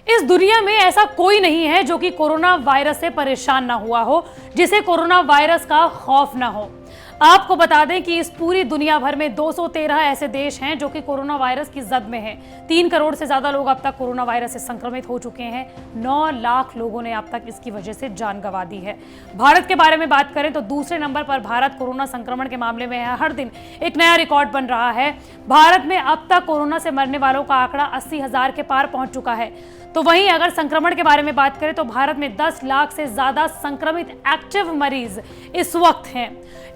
इस दुनिया में ऐसा कोई नहीं है जो कि कोरोना वायरस से परेशान ना हुआ हो, जिसे कोरोना वायरस का खौफ ना हो। आपको बता दें कि इस पूरी दुनिया भर में 213 ऐसे देश हैं जो कि कोरोना वायरस की जद में हैं। 3 करोड़ से ज्यादा लोग अब तक कोरोना वायरस से संक्रमित हो चुके हैं। 9 लाख लोगों ने अब तक इसकी वजह से जान गंवा दी है। भारत के बारे में बात करें तो दूसरे नंबर पर भारत कोरोना संक्रमण के मामले में है। हर दिन एक नया रिकॉर्ड बन रहा है। भारत में अब तक कोरोना से मरने वालों का आंकड़ा 80,000 के पार पहुंच चुका है। तो वहीं अगर संक्रमण के बारे में बात करें तो भारत में 10 लाख से ज्यादा संक्रमित एक्टिव मरीज इस वक्त हैं।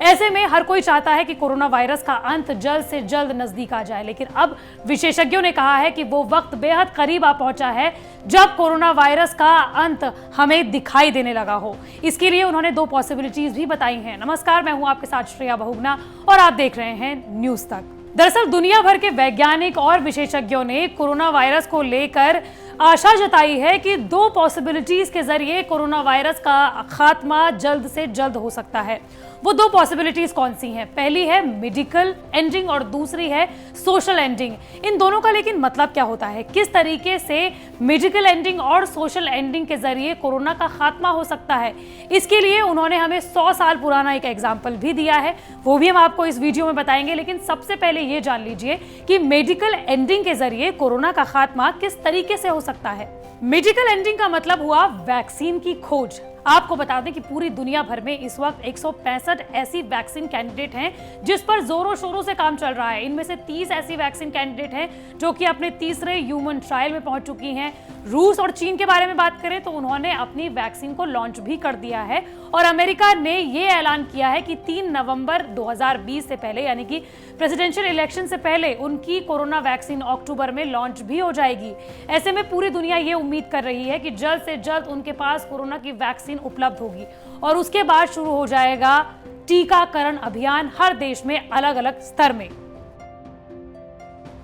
ऐसे में हर कोई चाहता है कि कोरोना वायरस का अंत जल्द से जल्द नजदीक आ जाए, लेकिन अब विशेषज्ञों ने कहा है कि वो वक्त बेहद करीब आ पहुंचा है जब कोरोना वायरस का अंत हमें दिखाई देने लगा हो। इसके लिए उन्होंने 2 पॉसिबिलिटीज भी बताई हैं। नमस्कार, मैं हूं आपके साथ श्रेया बहुगुणा और आप देख रहे हैं न्यूज तक। दरअसल दुनिया भर के वैज्ञानिक और विशेषज्ञों ने कोरोना वायरस को लेकर आशा जताई है कि 2 पॉसिबिलिटीज के जरिए कोरोना वायरस का खात्मा जल्द से जल्द हो सकता है। वो 2 पॉसिबिलिटीज कौन सी हैं? पहली है मेडिकल एंडिंग और दूसरी है सोशल एंडिंग। इन दोनों का लेकिन मतलब क्या होता है? किस तरीके से मेडिकल एंडिंग और सोशल एंडिंग के जरिए कोरोना का खात्मा हो सकता है? इसके लिए उन्होंने हमें 100 साल पुराना एक एग्जाम्पल भी दिया है, वो भी हम आपको इस वीडियो में बताएंगे। लेकिन सबसे पहले ये जान लीजिए कि मेडिकल एंडिंग के जरिए कोरोना का खात्मा किस तरीके से हो सकता है। मेडिकल एंडिंग का मतलब हुआ वैक्सीन की खोज। आपको बता दें कि पूरी दुनिया भर में इस वक्त 165 ऐसी वैक्सीन कैंडिडेट हैं जिस पर जोरों शोरों से काम चल रहा है। इनमें से 30 ऐसी वैक्सीन कैंडिडेट हैं जो कि अपने तीसरे ह्यूमन ट्रायल में पहुंच चुकी हैं। रूस और चीन के बारे में बात करें तो उन्होंने अपनी वैक्सीन को लॉन्च भी कर दिया है और अमेरिका ने यह ऐलान किया है कि 3 नवंबर 2020 से पहले, यानी कि प्रेसिडेंशियल इलेक्शन से पहले, उनकी कोरोना वैक्सीन अक्टूबर में लॉन्च भी हो जाएगी। ऐसे में पूरी दुनिया ये उम्मीद कर रही है कि जल्द से जल्द उनके पास कोरोना की वैक्सीन उपलब्ध होगी और उसके बाद शुरू हो जाएगा टीकाकरण अभियान हर देश में अलग अलग स्तर में।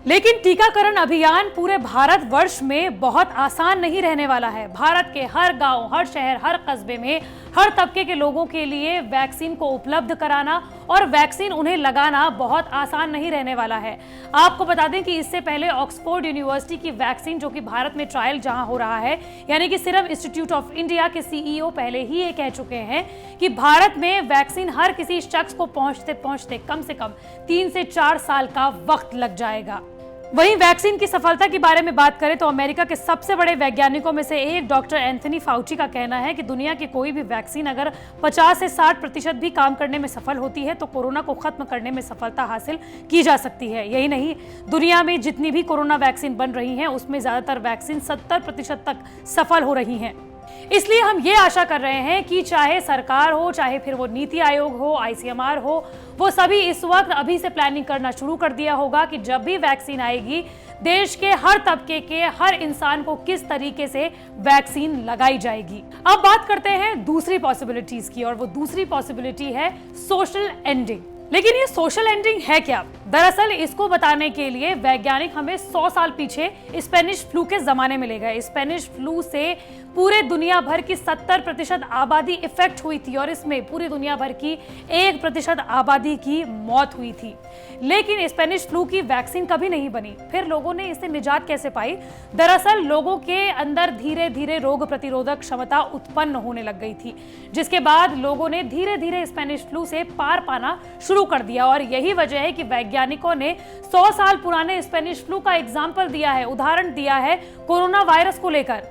लेकिन टीकाकरण अभियान पूरे भारतवर्ष में बहुत आसान नहीं रहने वाला है। भारत के हर गांव, हर शहर, हर कस्बे में हर तबके के लोगों के लिए वैक्सीन को उपलब्ध कराना और वैक्सीन उन्हें लगाना बहुत आसान नहीं रहने वाला है। आपको बता दें कि इससे पहले ऑक्सफोर्ड यूनिवर्सिटी की वैक्सीन, जो कि भारत में ट्रायल जहां हो रहा है, यानी कि सीरम इंस्टीट्यूट ऑफ इंडिया के सीईओ पहले ही ये कह चुके हैं कि भारत में वैक्सीन हर किसी शख्स को पहुंचते पहुंचते कम से कम 3 से 4 साल का वक्त लग जाएगा। वहीं वैक्सीन की सफलता के बारे में बात करें तो अमेरिका के सबसे बड़े वैज्ञानिकों में से एक डॉक्टर एंथनी फाउची का कहना है कि दुनिया की कोई भी वैक्सीन अगर 50 से 60% भी काम करने में सफल होती है तो कोरोना को खत्म करने में सफलता हासिल की जा सकती है। यही नहीं, दुनिया में जितनी भी कोरोना वैक्सीन बन रही हैं उसमें ज्यादातर वैक्सीन 70% तक सफल हो रही हैं। इसलिए हम ये आशा कर रहे हैं कि चाहे सरकार हो, चाहे फिर वो नीति आयोग हो, आईसीएमआर हो, वो सभी इस वक्त अभी से प्लानिंग करना शुरू कर दिया होगा कि जब भी वैक्सीन आएगी देश के हर तबके के हर इंसान को किस तरीके से वैक्सीन लगाई जाएगी। अब बात करते हैं दूसरी पॉसिबिलिटीज की, और वो दूसरी पॉसिबिलिटी है सोशल एंडिंग। लेकिन ये सोशल एंडिंग है क्या? दरअसल इसको बताने के लिए वैज्ञानिक हमें 100 साल पीछे स्पेनिश फ्लू के जमाने में ले गए। स्पेनिश फ्लू से पूरे दुनिया भर की 70% आबादी इफेक्ट हुई थी और इसमें पूरी दुनिया भर की 1% आबादी की मौत हुई थी। लेकिन स्पेनिश फ्लू की वैक्सीन कभी नहीं बनी। फिर लोगों ने इससे निजात कैसे पाई? दरअसल लोगों के अंदर धीरे धीरे रोग प्रतिरोधक क्षमता उत्पन्न होने लग गई थी, जिसके बाद लोगों ने धीरे धीरे स्पेनिश फ्लू से पार पाना शुरू कर दिया। और यही वजह है कि वैज्ञानिकों ने 100 साल पुराने स्पेनिश फ्लू का एग्जाम्पल दिया है, उदाहरण दिया है कोरोना वायरस को लेकर।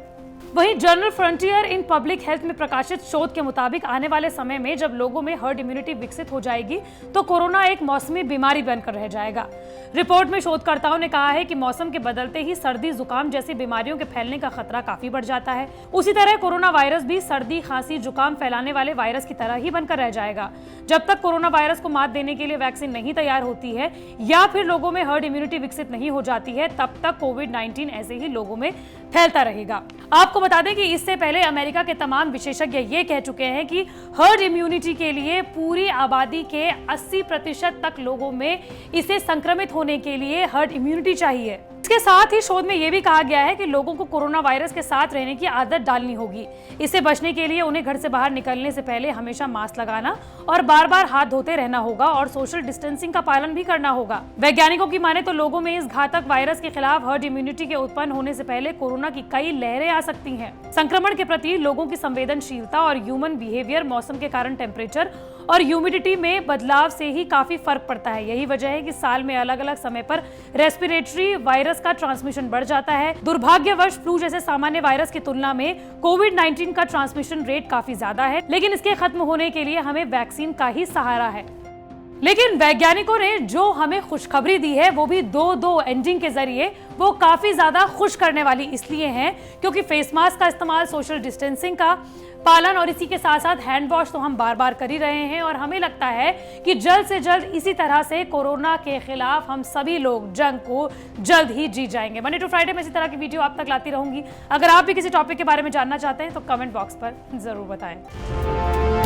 वहीं journal frontier in public health में प्रकाशित शोध के मुताबिक आने वाले समय में जब लोगों में हर्ड इम्यूनिटी विकसित हो जाएगी तो कोरोना एक मौसमी बीमारी बनकर रह जाएगा। रिपोर्ट में शोधकर्ताओं ने कहा है कि मौसम के बदलते ही सर्दी, जुकाम जैसी बीमारियों के फैलने का खतरा काफी बढ़ जाता है। उसी तरह कोरोना वायरस भी सर्दी, खांसी, जुकाम फैलाने वाले वायरस की तरह ही बनकर रह जाएगा। जब तक कोरोना वायरस को मात देने के लिए वैक्सीन नहीं तैयार होती है या फिर लोगों में हर्ड इम्यूनिटी विकसित नहीं हो जाती है, तब तक कोविड-19 ऐसे ही लोगों में फैलता रहेगा। आपको बता दें कि इससे पहले अमेरिका के तमाम विशेषज्ञ ये कह चुके हैं कि हर्ड इम्यूनिटी के लिए पूरी आबादी के 80% तक लोगों में इसे संक्रमित होने के लिए हर्ड इम्यूनिटी चाहिए। इसके साथ ही शोध में यह भी कहा गया है कि लोगों को कोरोना वायरस के साथ रहने की आदत डालनी होगी। इससे बचने के लिए उन्हें घर से बाहर निकलने से पहले हमेशा मास्क लगाना और बार-बार हाथ धोते रहना होगा और सोशल डिस्टेंसिंग का पालन भी करना होगा। वैज्ञानिकों की माने तो लोगों में इस घातक वायरस के खिलाफ हर्ड इम्यूनिटी के उत्पन्न होने से पहले कोरोना की कई लहरें आ सकती हैं। संक्रमण के प्रति लोगों की संवेदनशीलता और ह्यूमन बिहेवियर, मौसम के कारण टेम्परेचर और ह्यूमिडिटी में बदलाव से ही काफी फर्क पड़ता है। यही वजह है कि साल में अलग-अलग समय पर रेस्पिरेटरी वायरस का ट्रांसमिशन बढ़ जाता है। दुर्भाग्यवश फ्लू जैसे सामान्य वायरस की तुलना में कोविड-19 का ट्रांसमिशन रेट काफी ज्यादा है, लेकिन इसके खत्म होने के लिए हमें वैक्सीन का ही सहारा है। लेकिन वैज्ञानिकों ने जो हमें खुशखबरी दी है वो भी दो एंडिंग के जरिए, वो काफी ज्यादा खुश करने वाली इसलिए है क्योंकि फेस मास्क का इस्तेमाल, सोशल डिस्टेंसिंग का पालन और इसी के साथ साथ हैंड वॉश तो हम बार-बार कर ही रहे हैं और हमें लगता है कि जल्द से जल्द इसी तरह से कोरोना के खिलाफ हम सभी लोग जंग को जल्द ही जीत जाएंगे। मंडे टू फ्राइडे में इसी तरह की वीडियो आप तक लाती रहूंगी। अगर आप भी किसी टॉपिक के बारे में जानना चाहते हैं तो कमेंट बॉक्स पर जरूर बताएं।